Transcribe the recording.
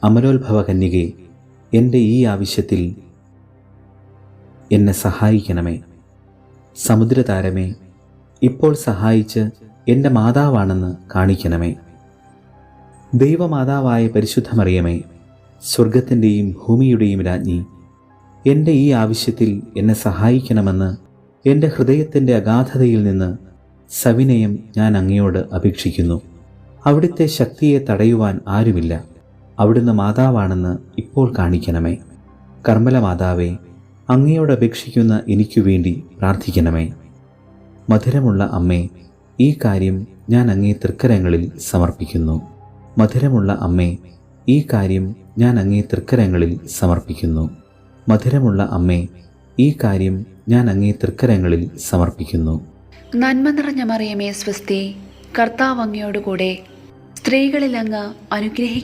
അമലോത്ഭവ കന്യകേ, എൻ്റെ ഈ ആവശ്യത്തിൽ എന്നെ സഹായിക്കണമേ. സമുദ്രതാരമേ, ഇപ്പോൾ സഹായിച്ച് എൻ്റെ മാതാവാണെന്ന് കാണിക്കണമേ. ദൈവമാതാവായ പരിശുദ്ധ മറിയമേ, സ്വർഗത്തിൻ്റെയും ഭൂമിയുടെയും രാജ്ഞി, എൻ്റെ ഈ ആവശ്യത്തിൽ എന്നെ സഹായിക്കണമെന്ന് എൻ്റെ ഹൃദയത്തിൻ്റെ അഗാധതയിൽ നിന്ന് സവിനയം ഞാൻ അങ്ങയോട് അപേക്ഷിക്കുന്നു. അവിടുത്തെ ശക്തിയെ തടയുവാൻ ആരുമില്ല. അവിടുന്ന് മാതാവാണെന്ന് ഇപ്പോൾ കാണിക്കണമേ. കർമ്മല മാതാവേ, അങ്ങയോട് അപേക്ഷിക്കുന്ന എനിക്കു വേണ്ടി പ്രാർത്ഥിക്കണമേ. മധുരമുള്ള അമ്മേ, ഈ കാര്യം ഞാൻ അങ്ങേ തൃക്കരങ്ങളിൽ സമർപ്പിക്കുന്നു. മധുരമുള്ള അമ്മേ, ഈ കാര്യം ഞാൻ അങ്ങേ തൃക്കരങ്ങളിൽ സമർപ്പിക്കുന്നു. മധുരമുള്ള അമ്മേ, ഈ കാര്യം ഞാൻ അങ്ങേ തൃക്കരങ്ങളിൽ സമർപ്പിക്കുന്നു. നന്മ നിറഞ്ഞ മറിയമേ സ്വസ്തി, കർത്താവ് അങ്ങയോടുകൂടെ സ്ത്രീകളിൽ അങ്ങ് അനുഗ്രഹിക്കപ്പെട്ടവളാകുന്നു.